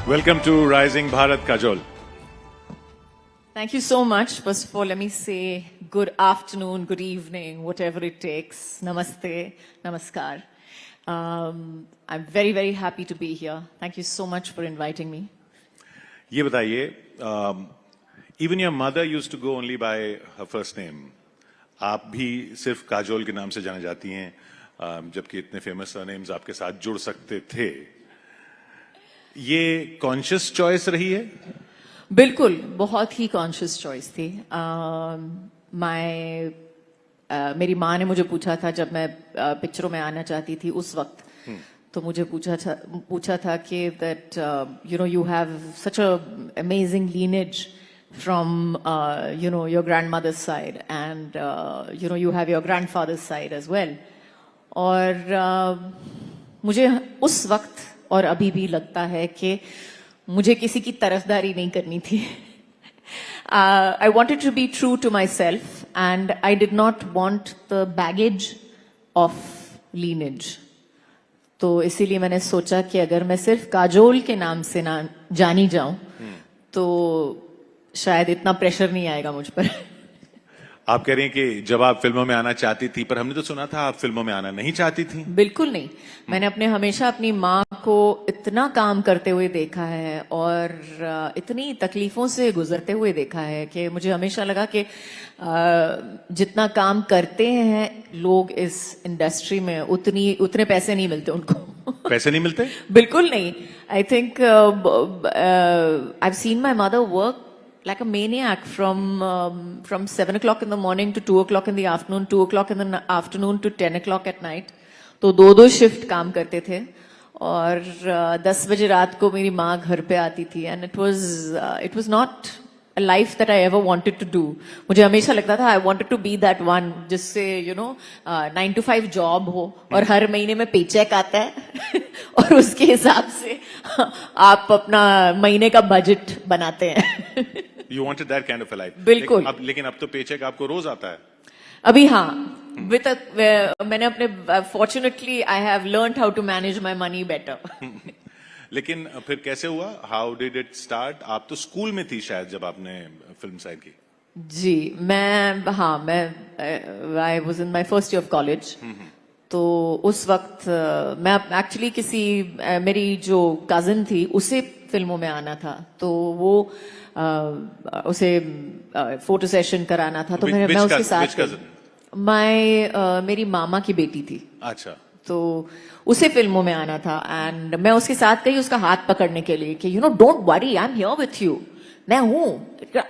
Welcome to Rising Bharat, Kajol. Thank you so much. First of all, let me say good afternoon, good evening, whatever it takes. Namaste, namaskar. I'm very, very happy to be here. Thank you so much for inviting me. ये बताइए, even your mother used to go only by her first name. आप भी सिर्फ काजोल के नाम से जाने जाती हैं, जबकि इतने फेमस सरनेम्स आपके साथ जुड़ सकते थे. ये कॉन्शियस चॉइस रही है? बिल्कुल, बहुत ही कॉन्शियस चॉइस थी. मेरी माँ ने मुझे पूछा था जब मैं पिक्चरों में आना चाहती थी उस वक्त, तो मुझे पूछा था कि that you have such a amazing lineage from your grandmother's side and you have your grandfather's side as well. और मुझे उस वक्त और अभी भी लगता है कि मुझे किसी की तरफदारी नहीं करनी थी. I wanted to be true to myself and I did not want the baggage of lineage. तो इसीलिए मैंने सोचा कि अगर मैं सिर्फ काजोल के नाम से ना जानी जाऊं तो शायद इतना प्रेशर नहीं आएगा मुझ पर. आप कह रही हैं कि जब आप फिल्मों में आना चाहती थी, पर हमने तो सुना था आप फिल्मों में आना नहीं चाहती थी. बिल्कुल नहीं. मैंने हमेशा अपनी माँ को इतना काम करते हुए देखा है और इतनी तकलीफों से गुजरते हुए देखा है कि मुझे हमेशा लगा कि जितना काम करते हैं लोग इस इंडस्ट्री में उतने पैसे नहीं मिलते उनको. पैसे नहीं मिलते? बिल्कुल नहीं. आई think I have seen my mother work like a maniac from 7 o'clock in the morning to 2 o'clock in the afternoon, 2 o'clock in the afternoon to 10 o'clock at night. तो दो शिफ्ट काम करते थे और 10 बजे रात को मेरी माँ घर पे आती थी and it was not a life that I ever wanted to do. मुझे हमेशा लगता था I wanted to be that one जिससे 9 to 5 जॉब हो और हर महीने में पेचेक आता है और उसके हिसाब से आप अपना महीने का बजट बनाते हैं. You wanted that kind of a life. बिल्कुल. लेकिन अब तो पेचेक आपको रोज आता है. अभी हाँ. मैंने fortunately I have learned how to manage my money better. लेकिन फिर कैसे हुआ? How did it start? आप तो स्कूल में थी शायद जब आपने फिल्म साइड की. जी, I was in my first year of college. तो उस वक्त मैं एक्चुअली मेरी जो कजिन थी उसे फिल्मों में आना था, तो वो उसे फोटो सेशन कराना था, तो मैं उसके साथ मेरी मामा की बेटी थी. अच्छा. तो उसे फिल्मों में आना था एंड मैं उसके साथ गई उसका हाथ पकड़ने के लिए कि don't worry, I am here with you. मैं हूं,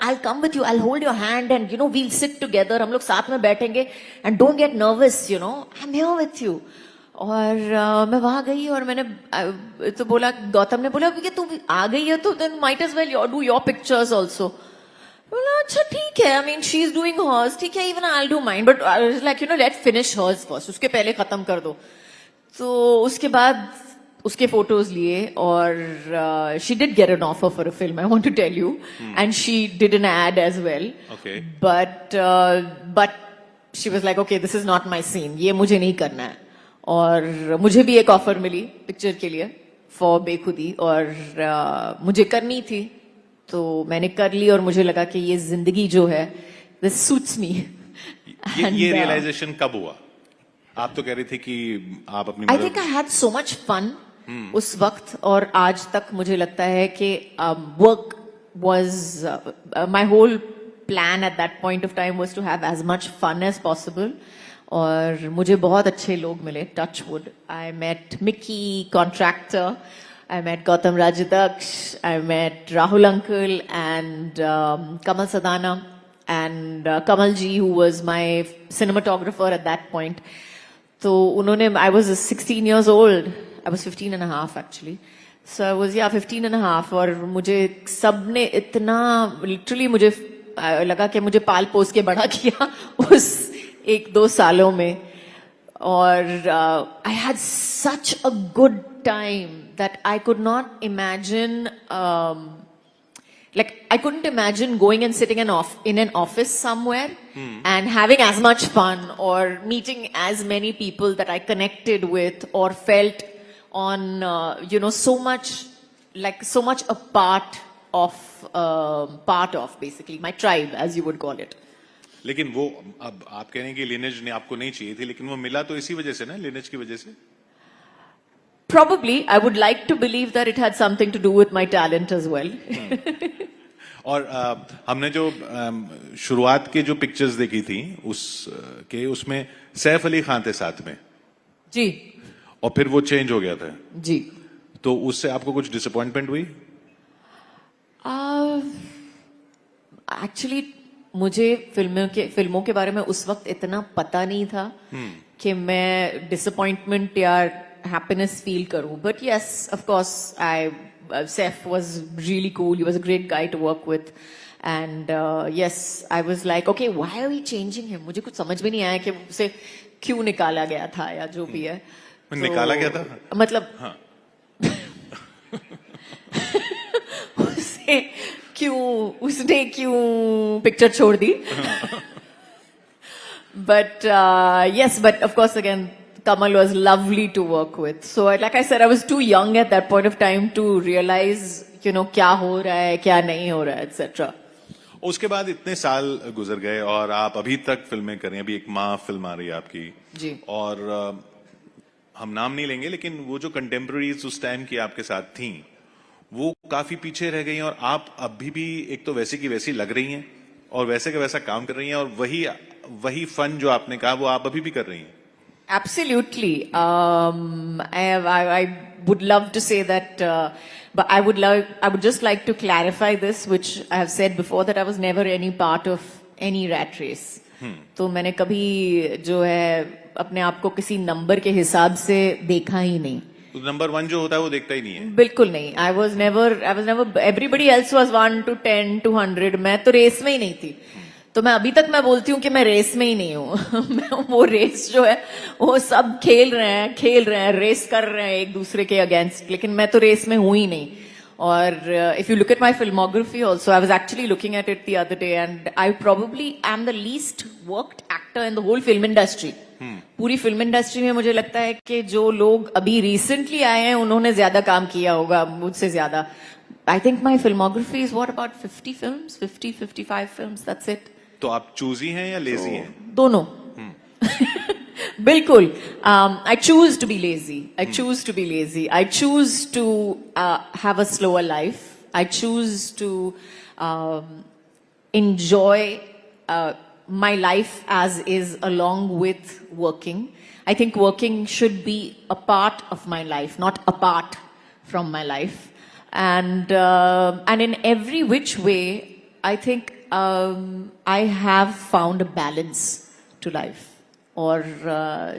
I come with you, I hold your hand and we'll sit together. हम लोग साथ में बैठेंगे and don't get nervous, I am here with you. और मैं वहां गई और मैंने तो बोला, गौतम ने बोला कि तू आ गई है तो then might as well do your pictures also. बोला अच्छा ठीक है, I mean she is doing hers, ठीक है, even I will do mine, but like let finish hers first, उसके पहले खत्म कर दो. तो उसके बाद उसके फोटोज लिए और she did get an offer for a film, I want to tell you, and she did an ad as well. But she was like okay this is not my scene, ये मुझे नहीं करना है. और मुझे भी एक ऑफर मिली picture के लिए फॉर बेखुदी और मुझे करनी थी, तो मैंने कर ली और मुझे लगा कि ये जिंदगी जो है दिस सूट्स मी. ये रियलाइजेशन कब हुआ? आप तो कह रही थी कि आप अपनी I think I had so much fun उस वक्त, और आज तक मुझे लगता है कि work was my whole plan at that point of time was to have as much fun as possible. और मुझे बहुत अच्छे लोग मिले, touch wood. I met Mickey Contractor, I met Gautam Rajadaksh, I met Rahul Uncle and Kamal Sadana and Kamal ji, who was my cinematographer at that point. So unhone, I was 16 years old. I was 15 and a half actually. So I was 15 and a half और मुझे सबने इतना literally मुझे लगा कि मुझे पाल पोस के बड़ा किया उस 1-2 सालों में. और I had such a good time that I could not imagine, I couldn't imagine going and sitting in an office somewhere and having as much fun or meeting as many people that I connected with or felt on, so much like so much a part of basically my tribe, as you would call it. लेकिन वो अब आप कह रहे हैं कि lineage ने आपको नहीं चाहिए थी, लेकिन वो मिला तो इसी वजह से ना, लिनेज की वजह से. Probably, I would like to believe that it had something to do with my talent as well. और हमने जो शुरुआत के जो पिक्चर्स देखी थी उसमें सैफ अली खान थे साथ में. जी. और फिर वो चेंज हो गया था. जी. तो उससे आपको कुछ डिसअपॉइंटमेंट हुई? एक्चुअली मुझे फिल्मों के बारे में उस वक्त इतना पता नहीं था कि मैं डिसअपॉइंटमेंट या हैप्पीनेस फील करूं. But yes, of course, Seth was really cool. He was a great guy to work with. And yes, I was like, okay, why are we changing him? मुझे कुछ समझ में नहीं आया कि उसे क्यों निकाला गया था या जो भी है. निकाला गया था? मतलब हाँ. उसने क्यों पिक्चर छोड़ दी. But yes, but of course again, Kamal was lovely to work with. So like I said, I was too young at that point of time to realize, क्या हो रहा है, क्या नहीं हो रहा है, etc. उसके बाद इतने साल गुजर गए और आप अभी तक फिल्में कर रही हैं. अभी एक माँ फिल्म आ रही है आपकी. जी. और हम नाम नहीं लेंगे, लेकिन वो जो कंटेम्प्रेरीज उस टाइम की आपके साथ थी, वो काफी पीछे रह गई हैं. और आप अभी भी एक तो वैसी की वैसी लग रही हैं और वैसे का वैसा काम कर रही हैं, और वही फन जो आपने कहा वो आप अभी भी कर रही हैं. Absolutely. I would love to say that, but I would just like to clarify this, which I have said before, that I was never any part of any rat race. तो मैंने कभी जो है अपने आप को किसी नंबर के हिसाब से देखा ही नहीं. नंबर 1 जो होता है वो देखता ही नहीं है. बिल्कुल नहीं. I was never, everybody else was 1 to 10 to 100. मैं तो रेस में ही नहीं थी. तो मैं अभी तक मैं बोलती हूँ कि मैं रेस में ही नहीं हूँ. वो रेस जो है वो सब खेल रहे हैं, रेस कर रहे हैं एक दूसरे के अगेंस्ट, लेकिन मैं तो रेस में हूँ ही नहीं. और if you look at my filmography also, I was actually looking at it the other day, and I probably am the least worked actor in the whole film industry. पूरी film industry में मुझे लगता है कि जो लोग अभी recently आए हैं उन्होंने ज्यादा काम किया होगा मुझसे ज्यादा. I think my filmography is what about 50 films, 55 films, that's it. तो आप चूजी हैं या लेजी हैं? दोनों. बिल्कुल. I choose to be lazy. I choose to be lazy. I choose to have a slower life. I choose to enjoy my life as is along with working. I think working should be a part of my life, not apart from my life. And in every which way, I think I have found a balance to life. और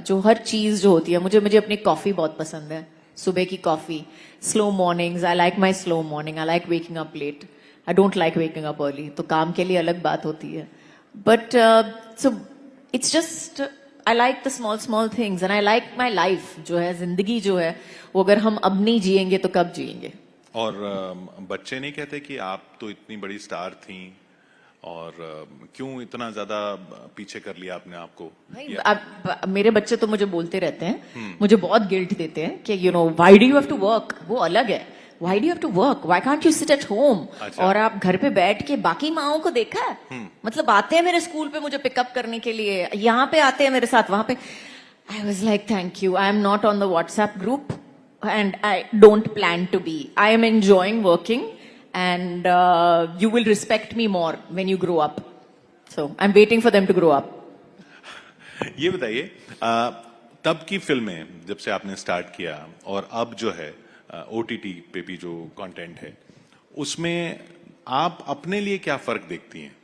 जो हर चीज जो होती है, मुझे अपनी coffee बहुत पसंद है. सुबह की coffee, slow mornings. I like my slow morning. I like waking up late. I don't like waking up early. तो काम के लिए अलग बात होती है. But so it's just I like the small things and I like my life. जो है जिंदगी जो है वो अगर हम अब नहीं जिएंगे तो कब जिएंगे. और बच्चे नहीं कहते कि आप तो इतनी बड़ी स्टार थी और क्यों इतना ज्यादा पीछे कर लिया आपने आपको? मेरे बच्चे तो मुझे बोलते रहते हैं, मुझे बहुत गिल्ट देते हैं कि why do you have to work. वो अलग है. Why do you have to work, why can't you sit at home. और आप घर पे बैठ के बाकी माओं को देखा है, मतलब आते हैं मेरे स्कूल पे मुझे पिकअप करने के लिए, यहाँ पे आते हैं मेरे साथ, वहां पे. I was like thank you, I am not on the WhatsApp group and I don't plan to be. I am enjoying working and you will respect me more when you grow up. So I'm waiting for them to grow up. ये बताइए, तब की फिल्में जब से आपने start किया और अब जो है OTT पे भी जो कंटेंट है, उसमें आप अपने लिए क्या फर्क देखती हैं?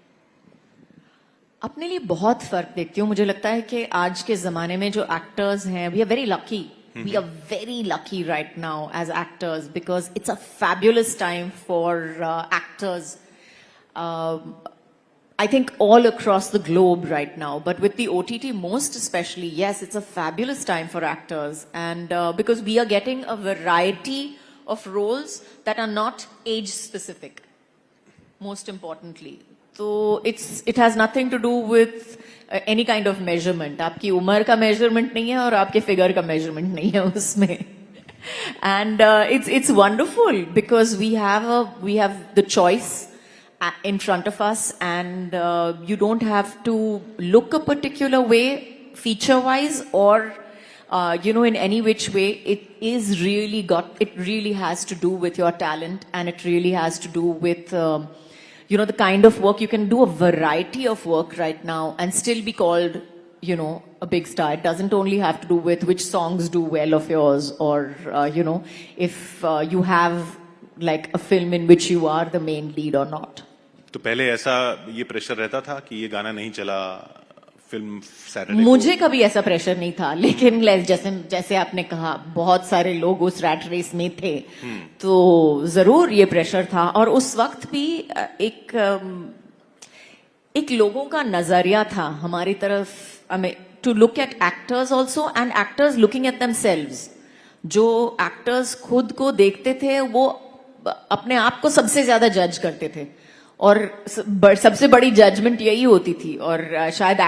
अपने लिए बहुत फर्क देखती हूँ. मुझे लगता है कि आज के जमाने में जो एक्टर्स हैं, we are very lucky. We are very lucky right now as actors because it's a fabulous time for actors. I think all across the globe right now, but with the OTT most especially, yes, it's a fabulous time for actors, and because we are getting a variety of roles that are not age specific, most importantly. So it has nothing to do with any kind of measurement. आपकी उम्र का measurement नहीं है और आपके figure का measurement नहीं है उसमें. And it's wonderful because we have the choice in front of us, and you don't have to look a particular way feature wise, or in any which way. It really has to do with your talent, and it really has to do with the kind of work. You can do a variety of work right now and still be called a big star. It doesn't only have to do with which songs do well of yours, or if you have like a film in which you are the main lead or not. तो पहले ऐसा ये pressure रहता था कि ये गाना नहीं चला फिल्म सैटरडे मुझे कभी ऐसा प्रेशर नहीं था, लेकिन जैसे आपने कहा बहुत सारे लोग उस रैट रेस में थे, तो जरूर ये प्रेशर था। और उस वक्त भी एक लोगों का नजरिया था हमारी तरफ, to look at actors also and actors looking at themselves. जो एक्टर्स खुद को देखते थे वो अपने आप को सबसे ज्यादा जज करते थे, और सबसे बड़ी जजमेंट यही होती थी। और शायद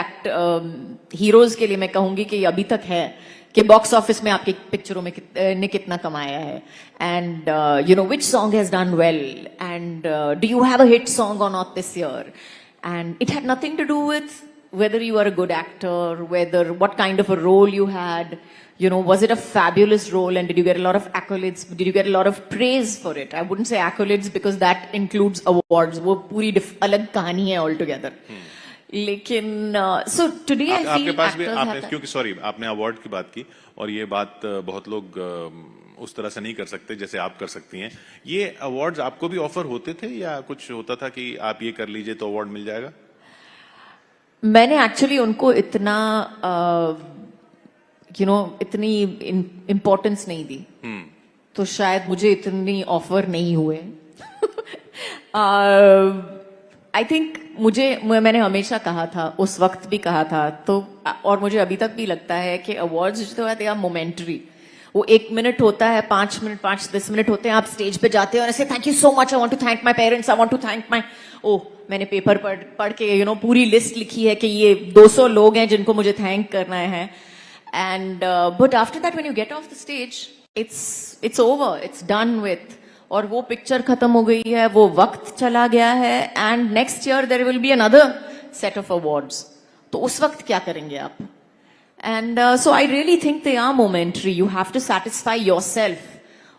हीरोज के लिए मैं कहूंगी कि अभी तक है कि बॉक्स ऑफिस में आपकी पिक्चरों में ने कितना कमाया है, and which song has done well, and do you have a hit song or not this year. And it had nothing to do with whether you are a good actor, what kind of a role you had, was it a fabulous role, and did you get a lot of accolades, did you get a lot of praise for it? I wouldn't say accolades because that includes awards, wo puri alag kahani hai altogether. लेकिन so today I feel आपके पास भी actors आपने, क्योंकि sorry आपने award की बात की, और ये बात बहुत लोग उस तरह से नहीं कर सकते जैसे आप कर सकती हैं। ये अवार्ड्स आपको भी ऑफर होते थे, या कुछ होता था कि आप ये कर लीजिए तो अवार्ड मिल जाएगा? मैंने एक्चुअली उनको इतना इतनी इम्पोर्टेंस नहीं दी, तो शायद मुझे इतनी ऑफर नहीं हुए। आई थिंक मैंने हमेशा कहा था, उस वक्त भी कहा था, तो और मुझे अभी तक भी लगता है कि अवार्ड्स जो है दे आर मोमेंटरी। वो 1 मिनट होता है, 5 मिनट 5-10 मिनट होते हैं, आप स्टेज पे जाते हैं और ऐसे thank you so much, I want to thank my parents, I want to thank my मैंने पेपर पढ़ के पूरी लिस्ट लिखी है कि ये 200 लोग हैं जिनको मुझे थैंक करना है। And but after that when you get of the stage it's over, it's done with, और वो पिक्चर खत्म हो गई है, वो वक्त चला गया है, and next year there will be another set of awards. तो उस वक्त क्या करेंगे आप? And so I really think they are momentary. You have to satisfy yourself.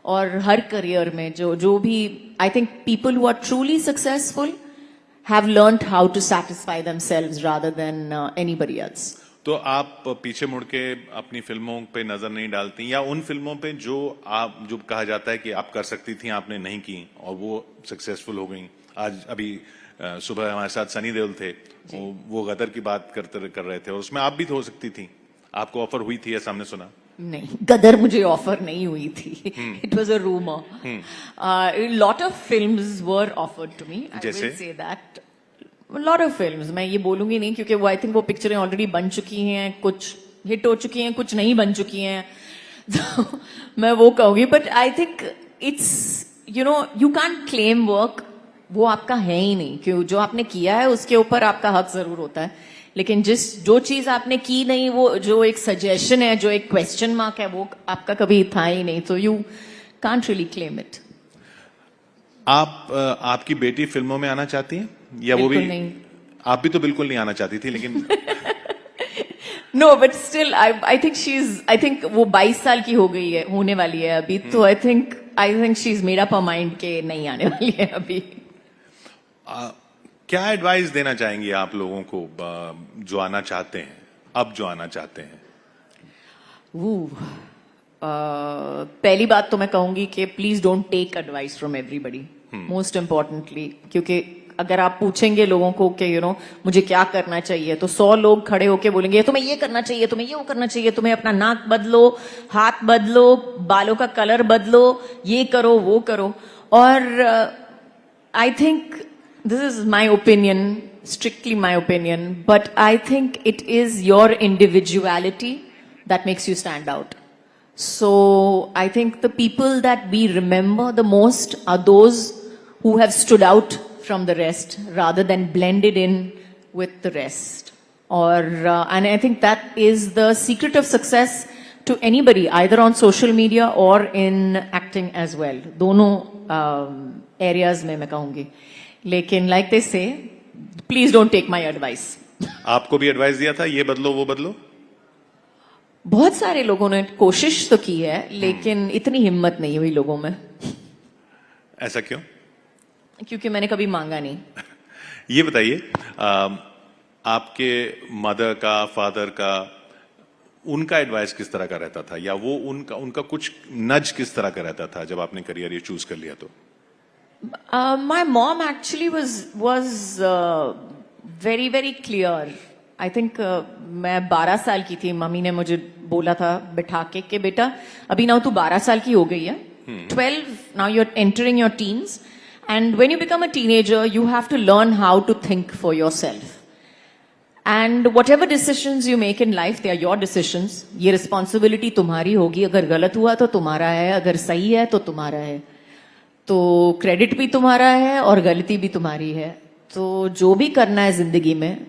और हर करियर में जो भी, I think people who are truly successful have learned how to satisfy themselves rather than anybody else. तो आप पीछे मुड़ के अपनी फिल्मों पे नजर नहीं डालती, या उन फिल्मों पे जो कहा जाता है कि आप कर सकती थी आपने नहीं की और वो सक्सेसफुल हो गई? आज अभी सुबह हमारे साथ सनी देओल थे, वो गदर की बात कर रहे थे, और उसमें आप भी तो हो सकती थी। आपको ऑफर हुई थी, ऐसा हमने सुना? नहीं, गदर मुझे ऑफर नहीं हुई थी। It was a rumour. Lot of films were offered to me, I will say that. Lot of films, मैं ये बोलूंगी नहीं क्योंकि वो आई थिंक वो पिक्चरें ऑलरेडी बन चुकी हैं, कुछ हिट हो चुकी हैं, कुछ नहीं बन चुकी हैं, तो मैं वो कहूंगी। But I think it's you can claim work, वो आपका है ही नहीं, क्यों जो आपने किया है उसके ऊपर आपका हक जरूर होता है, लेकिन जो चीज आपने की नहीं, वो जो एक सजेशन है, जो एक क्वेश्चन मार्क है, वो आपका कभी था ही नहीं, तो you can't really claim it. आपकी बेटी फिल्मों में आना चाहती है, या वो भी नहीं? आप भी तो बिल्कुल नहीं आना चाहती थी, लेकिन no but still I think वो 22 साल की हो गई है, होने वाली है अभी, तो I think she is made up her mind के नहीं आने वाली है अभी। क्या एडवाइस देना चाहेंगी आप लोगों को जो आना चाहते हैं, अब जो आना चाहते हैं? पहली बात तो मैं कहूंगी कि please don't take advice from everybody, most importantly, क्योंकि अगर आप पूछेंगे लोगों को कि मुझे क्या करना चाहिए, तो 100 लोग खड़े होके बोलेंगे तुम्हें ये करना चाहिए, तुम्हें ये वो करना चाहिए, तुम्हें अपना नाक बदलो, हाथ बदलो, बालों का कलर बदलो, ये करो वो करो। और I think this is my opinion, strictly my opinion, but I think it is your individuality that makes you stand out. So I think the people that we remember the most are those who have stood out from the rest rather than blended in with the rest. And I think that is the secret of success, to anybody, either on social media or in acting as well. दोनों areas में मैं कहूँगी. लेकिन like they say, please don't take my advice. आपको भी advice दिया था, ये बदलो वो बदलो? बहुत सारे लोगों ने कोशिश तो की है, लेकिन इतनी हिम्मत नहीं हुई लोगों में. ऐसा क्यों? क्योंकि मैंने कभी मांगा नहीं. ये बताइए, आपके मदर का, फादर का, उनका एडवाइस किस तरह का रहता था, या वो उनका कुछ नज किस तरह का रहता था जब आपने करियर ये चूज कर लिया तो? My mom actually was very very clear. I think मैं 12 साल की थी, मम्मी ने मुझे बोला था बिठा के बेटा अभी ना तू 12 साल की हो गई है, 12 now you're entering your teens, and when you become a teenager you have to learn how to think for yourself. And whatever decisions you make in life, they are your decisions. ये responsibility तुम्हारी होगी. अगर गलत हुआ तो तुम्हारा है, अगर सही है तो तुम्हारा है. तो क्रेडिट भी तुम्हारा है और गलती भी तुम्हारी है. तो जो भी करना है जिंदगी में,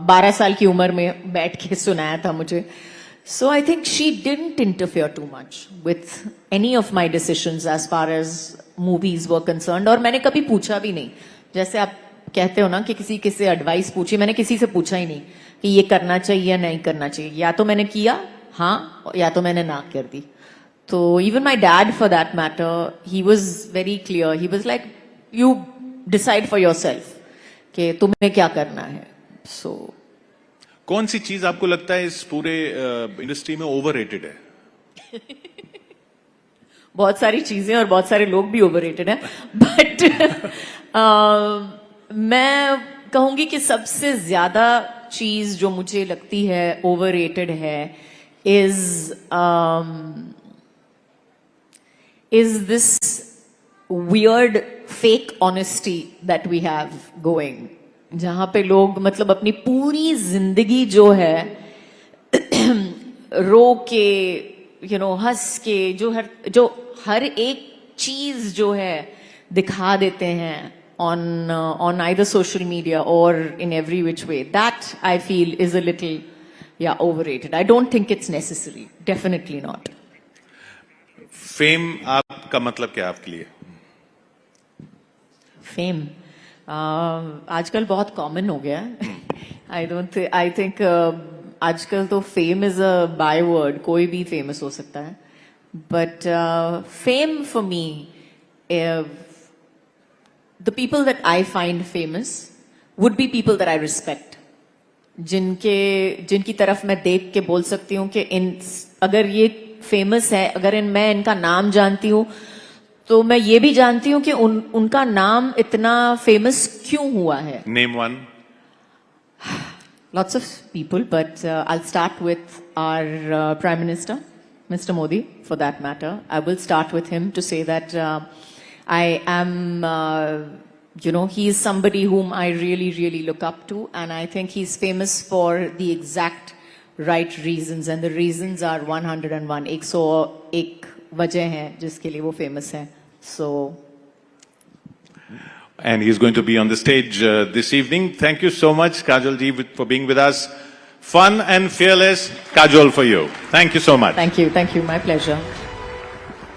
12 साल की उम्र में बैठ के सुनाया था मुझे. So I think she didn't interfere too much with any of my decisions as far as movies were concerned. और मैंने कभी पूछा भी नहीं. जैसे आप कहते हो ना कि किसी से एडवाइस पूछी, मैंने किसी से पूछा ही नहीं कि ये करना चाहिए या नहीं करना चाहिए. या तो मैंने किया हाँ, या तो मैंने ना कर दी. तो even my dad for that matter, he was very clear. He was like you decide for your self कि तुम्हें क्या करना है. सो कौन सी चीज आपको लगता है इस पूरे इंडस्ट्री में ओवररेटेड है? बहुत सारी चीजें और बहुत सारे लोग भी ओवररेटेड हैं, बट मैं कहूंगी कि सबसे ज्यादा चीज जो मुझे लगती है ओवररेटेड है is this weird fake honesty that we have going, जहां पे लोग मतलब अपनी पूरी जिंदगी जो है रो के हंस के जो हर एक चीज जो है दिखा देते हैं on either social media or in every which way. That I feel is a little overrated. I don't think it's necessary. Definitely not. Fame आपका मतलब क्या आपके लिए? फेम आजकल बहुत कॉमन हो गया है. आई थिंक आजकल तो fame is a by word, कोई भी फेमस हो सकता है. But fame for me, the people that I find famous would be people that I respect. जिनकी तरफ मैं देख के बोल सकती हूँ कि अगर ये फेमस है, अगर मैं इनका नाम जानती हूँ, तो मैं ये भी जानती हूँ कि उनका नाम इतना फेमस क्यों हुआ है. Name one. Lots of people, but I'll start with our Prime Minister, Mr. Modi, for that matter. I will start with him to say that I am, he is somebody whom I really, really look up to, and I think he's famous for the exact right reasons, and the reasons are 101. 101 वजह है जिसके लिए वो famous है. So. And he's going to be on the stage this evening. Thank you so much, Kajol ji, for being with us. Fun and fearless, Kajol for you. Thank you so much. Thank you. My pleasure.